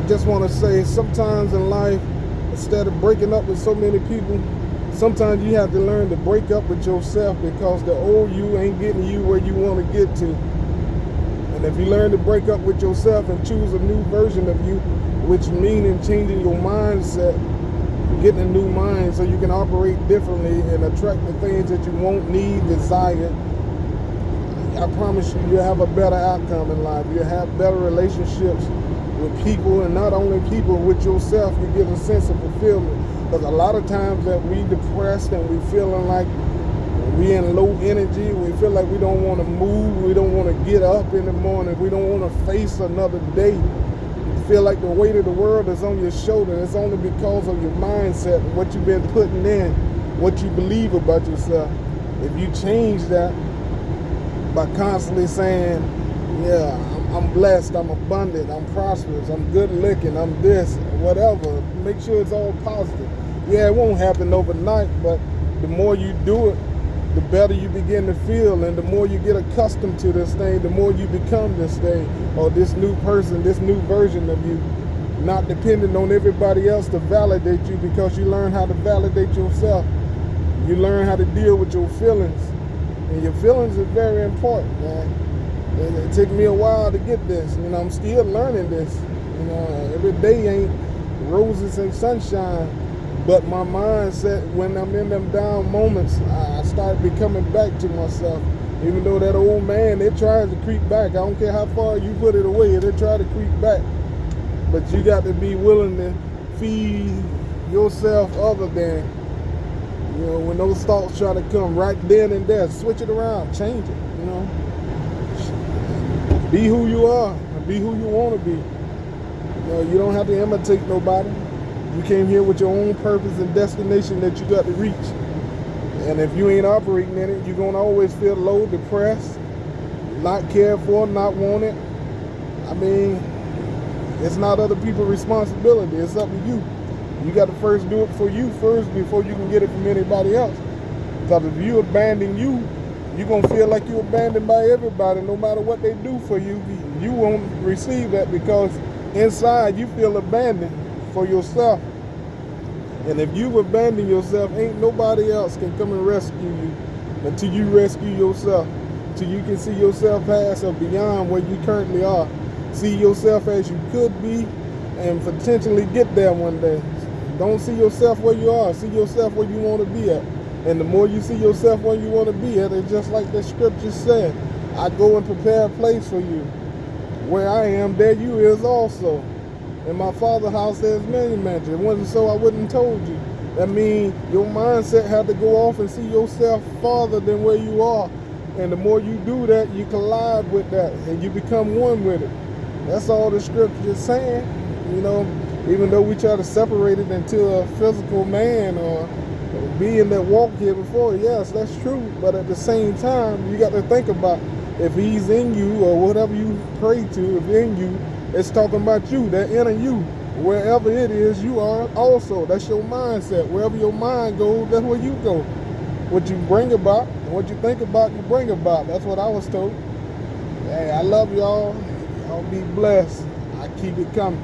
just want to say, sometimes in life, instead of breaking up with so many people, sometimes you have to learn to break up with yourself, because the old you ain't getting you where you want to get to. And if you learn to break up with yourself and choose a new version of you, which meaning changing your mindset, getting a new mind so you can operate differently and attract the things that you want, need, desire, I promise you, you'll have a better outcome in life. You'll have better relationships with people, and not only people, with yourself. You get a sense of fulfillment. Because a lot of times that we depressed and we feeling like we in low energy, we feel like we don't want to move, we don't want to get up in the morning, we don't want to face another day. You feel like the weight of the world is on your shoulder. It's only because of your mindset, what you've been putting in, what you believe about yourself. If you change that by constantly saying, yeah, I'm blessed, I'm abundant, I'm prosperous, I'm good looking, I'm this, whatever. Make sure it's all positive. Yeah, it won't happen overnight, but the more you do it, the better you begin to feel, and the more you get accustomed to this thing, the more you become this thing, or this new person, this new version of you, not depending on everybody else to validate you, because you learn how to validate yourself. You learn how to deal with your feelings. And your feelings are very important, man. And it took me a while to get this. I'm still learning this. Every day ain't roses and sunshine. But my mindset, when I'm in them down moments, I start becoming back to myself. Even though that old man, it tries to creep back. I don't care how far you put it away, it'll try to creep back. But you got to be willing to feed yourself other than, when those thoughts try to come right then and there, switch it around, change it, Be who you are, and be who you want to be. You don't have to imitate nobody. You came here with your own purpose and destination that you got to reach. And if you ain't operating in it, you're going to always feel low, depressed, not cared for, not wanted. It's not other people's responsibility. It's up to you. You got to first do it for you first before you can get it from anybody else. Because if you abandon you, you're going to feel like you're abandoned by everybody. No matter what they do for you, you won't receive that, because inside you feel abandoned for yourself. And if you abandon yourself, ain't nobody else can come and rescue you until you rescue yourself. Until you can see yourself past or beyond where you currently are. See yourself as you could be and potentially get there one day. Don't see yourself where you are. See yourself where you want to be at. And the more you see yourself where you want to be at, it's just like the scripture said, I go and prepare a place for you. Where I am, there you is also. In my Father's house, there's many mansions. If it wasn't so, I wouldn't have told you. That means your mindset had to go off and see yourself farther than where you are. And the more you do that, you collide with that, and you become one with it. That's all the scripture is saying. Even though we try to separate it into a physical man or a being that walked here before, yes, that's true. But at the same time, you got to think about, if he's in you, or whatever you pray to, if in you, it's talking about you, that inner you. Wherever it is, you are also. That's your mindset. Wherever your mind goes, that's where you go. What you bring about, and what you think about, you bring about. That's what I was told. Hey, I love y'all. Y'all be blessed. I keep it coming.